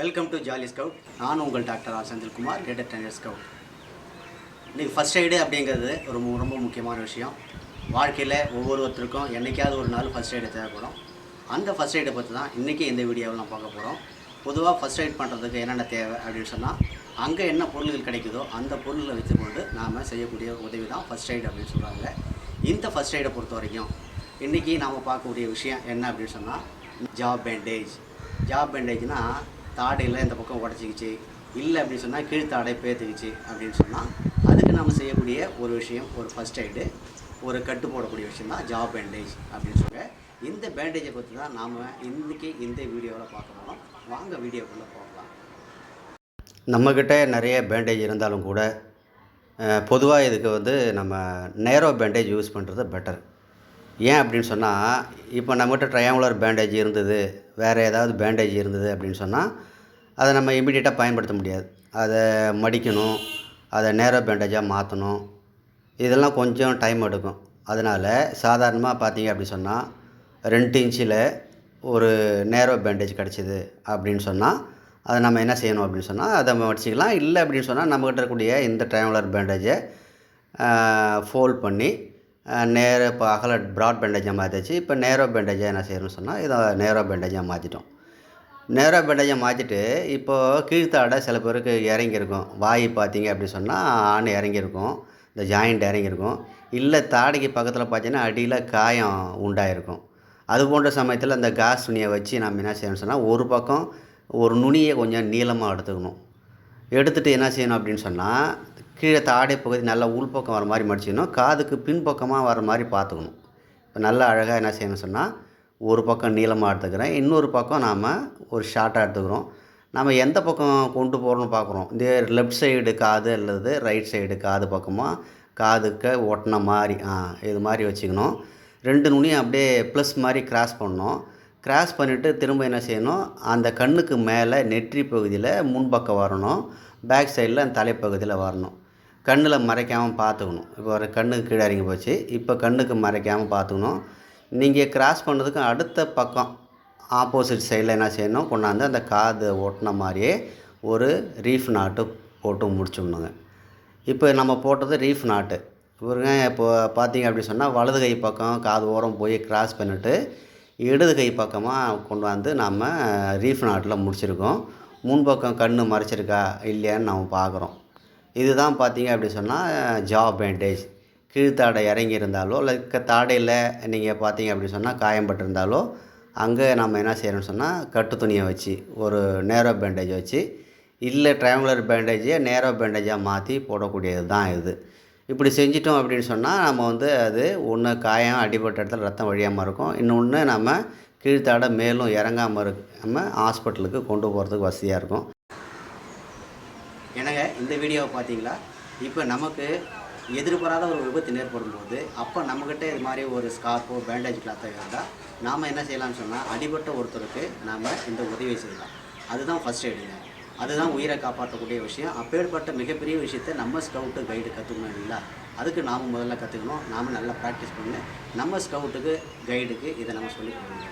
Welcome to jolly scout. நான் உங்கள் doctor R Senthilkumar, cadet trainer scout. இன்றைக்கி ஃபஸ்ட் எய்டு அப்படிங்கிறது ரொம்ப முக்கியமான விஷயம். வாழ்க்கையில் ஒவ்வொருத்தருக்கும் என்றைக்காவது ஒரு நாள் ஃபஸ்ட் எய்டு தேவைப்படும். அந்த ஃபஸ்ட் எய்டை பற்றி தான் இன்றைக்கி இந்த வீடியோவில் நான் பார்க்க போகிறோம். பொதுவாக ஃபஸ்ட் எய்ட் பண்ணுறதுக்கு என்னென்ன தேவை அப்படின்னு சொன்னால், அங்கே என்ன பொருள்கள் கிடைக்குதோ அந்த பொருளை வைத்துக்கொண்டு நாம் செய்யக்கூடிய உதவி தான் ஃபஸ்ட் எய்டு அப்படின்னு சொல்கிறாங்க. இந்த ஃபஸ்ட் எய்டை பொறுத்த வரைக்கும் இன்றைக்கி நாம் பார்க்கக்கூடிய விஷயம் என்ன அப்படின்னு சொன்னால், ஜாப் பேண்டேஜ். ஜாப் பேண்டேஜ்னால் தாடையில் இந்த பக்கம் உடச்சிக்கிச்சு, இல்லை அப்படின்னு சொன்னால் கீழ்த்தாடை பேத்துக்குச்சு அப்படின்னு சொன்னால் அதுக்கு நம்ம செய்யக்கூடிய ஒரு விஷயம், ஒரு ஃபஸ்ட் எய்டு, ஒரு கட்டு போடக்கூடிய விஷயம் தான் ஜாப் பேண்டேஜ் அப்படின்னு சொல்லுங்கள். இந்த பேண்டேஜை பற்றி தான் நாம் இன்றைக்கி இந்த வீடியோவில் பார்க்க போகிறோம். வாங்க வீடியோக்குள்ளே போகலாம். நம்மக்கிட்ட நிறைய பேண்டேஜ் இருந்தாலும் கூட பொதுவாக இதுக்கு நம்ம நேரோ பேண்டேஜ் யூஸ் பண்ணுறது பெட்டர். ஏன் அப்படின்னு சொன்னால், இப்போ நம்மகிட்ட ட்ரையாங்குலர் பேண்டேஜ் இருந்தது, வேறு ஏதாவது பேண்டேஜ் இருந்தது அப்படின்னு சொன்னால் அதை நம்ம இமீடியட்டாக பயன்படுத்த முடியாது. அதை மடிக்கணும், அதை நேரோ பேண்டேஜாக மாற்றணும், இதெல்லாம் கொஞ்சம் டைம் எடுக்கும். அதனால் சாதாரணமாக பார்த்தீங்க அப்படி சொன்னால் 2 இன்ச்சில் ஒரு நேரோ பேண்டேஜ் கிடச்சிது அப்படின்னு சொன்னால் அதை நம்ம என்ன செய்யணும் அப்படின்னு சொன்னால் அதை மடிச்சிக்கலாம். இல்லை அப்படின்னு சொன்னால் நம்மக்கிட்ட இருக்கக்கூடிய இந்த ட்ரையாங்குலர் பேண்டேஜை ஃபோல்ட் பண்ணி இப்போ அகல ப்ராட் பேண்டேஜாக மாற்றிச்சு. இப்போ நேரோ பேண்டேஜாக என்ன செய்யணும்னு சொன்னால் இதை நேரோ பேண்டேஜாக மாற்றிட்டோம். நேரோ பேண்டேஜாக மாற்றிட்டு இப்போது கீழ்த்தாடை சில பேருக்கு இறங்கியிருக்கும். வாய் பார்த்தீங்க அப்படி சொன்னால் ஆண் இறங்கியிருக்கும், இந்த ஜாயிண்ட் இறங்கியிருக்கும். இல்லை தாடைக்கு பக்கத்தில் பார்த்தீங்கன்னா அடியில் காயம் உண்டாயிருக்கும். அது போன்ற சமயத்தில் அந்த காஸ் துணியை வச்சு நம்ம என்ன செய்யணும்னு சொன்னால், ஒரு பக்கம் ஒரு நுனியை கொஞ்சம் நீளமாக எடுத்துக்கணும். எடுத்துகிட்டு என்ன செய்யணும் அப்படின்னு சொன்னால், கீழே தாடை பகுதி நல்லா உள்பக்கம் வர மாதிரி மடிச்சிக்கணும். காதுக்கு பின்பக்கமாக வர மாதிரி பார்த்துக்கணும். இப்போ நல்லா அழகாக என்ன செய்யணும்னு சொன்னால், ஒரு பக்கம் நீளமாக எடுத்துக்கிறேன், இன்னொரு பக்கம் நாம் ஒரு ஷார்ட்டாக எடுத்துக்கிறோம். நம்ம எந்த பக்கம் கொண்டு போகிறோன்னு பார்க்குறோம். இந்த லெஃப்ட் சைடு காது அல்லது ரைட் சைடு காது பக்கமாக காதுக்கு ஒட்டின மாதிரி இது மாதிரி வச்சுக்கணும். 2 நுனியும் அப்படியே ப்ளஸ் மாதிரி கிராஸ் பண்ணணும். கிராஸ் பண்ணிவிட்டு திரும்ப என்ன செய்யணும், அந்த கண்ணுக்கு மேலே நெற்றி பகுதியில் முன்பக்கம் வரணும், பேக் சைடில் அந்த தலைப்பகுதியில் வரணும். கண்ணில் மறைக்காமல் பார்த்துக்கணும். இப்போ ஒரு கண்ணுக்கு கீழே இறங்கி போச்சு, இப்போ கண்ணுக்கு மறைக்காமல் பார்த்துக்கணும். நீங்கள் கிராஸ் பண்ணதுக்கு அடுத்த பக்கம் ஆப்போசிட் சைடில் என்ன செய்யணும், கொண்டாந்து அந்த காது ஒட்டின மாதிரியே ஒரு ரீஃப் நாட்டு போட்டு முடிச்சுடணுங்க. இப்போ நம்ம போட்டது ரீஃப் நாட்டு. இவருங்க இப்போ பார்த்தீங்க அப்படி சொன்னால், வலது கை பக்கம் காது ஓரம் போய் கிராஸ் பண்ணிவிட்டு இடது கை பக்கமாக கொண்டு வந்து நம்ம ரீஃப் நாட்டில் முடிச்சிருக்கோம். முன்பக்கம் கண் மறைச்சிருக்கா இல்லையான்னு நம்ம பார்க்குறோம். இதுதான் பார்த்தீங்க அப்படி சொன்னால் ஜாப் பேண்டேஜ். கீழ்த்தாடை இறங்கி இருந்தாலோ இல்லை தாடையில் நீங்கள் பார்த்தீங்க அப்படி சொன்னால் காயம்பட்டிருந்தாலோ அங்கே நம்ம என்ன செய்யணும்னு சொன்னால், கட்டு துணியை வச்சு ஒரு நேரோ பேண்டேஜ் வச்சு, இல்லை ட்ரையாங்குலர் பேண்டேஜை நேரோ பேண்டேஜாக மாற்றி போடக்கூடியது தான் இது. இப்படி செஞ்சிட்டோம் அப்படின்னு சொன்னால் நம்ம அது ஒன்று காயம் அடிபட்ட இடத்துல ரத்தம் வழியாமல் இருக்கும், இன்னொன்று நம்ம கீழ்த்தாடை மேலும் இறங்காமல் நம்ம ஹாஸ்பிட்டலுக்கு கொண்டு போகிறதுக்கு வசதியாக இருக்கும். என்னங்க இந்த வீடியோவை பார்த்தீங்களா? இப்போ நமக்கு எதிர்பாராத ஒரு விபத்து ஏற்படும் போது அப்போ நம்மக்கிட்ட இது மாதிரி ஒரு ஸ்கார்ஃபோ பேண்டேஜ் கிளாத்தோ இருந்தால் நாம் என்ன செய்யலாம்னு சொன்னால், அடிபட்ட ஒருத்தருக்கு நாம் இந்த உதவி செய்யலாம். அதுதான் ஃபஸ்ட் எய்டுங்க. அதுதான் உயிரை காப்பாற்றக்கூடிய விஷயம். அப்பேற்பட்ட மிகப்பெரிய விஷயத்தை நம்ம ஸ்கவுட்டு கைடு கற்றுக்கணும் இல்லைங்களா? அதுக்கு நாம் முதல்ல கற்றுக்கணும். நாம் நல்லா ப்ராக்டிஸ் பண்ணி நம்ம ஸ்கவுட்டுக்கு கைடுக்கு இதை நம்ம சொல்லிக் கொடுக்கணும்.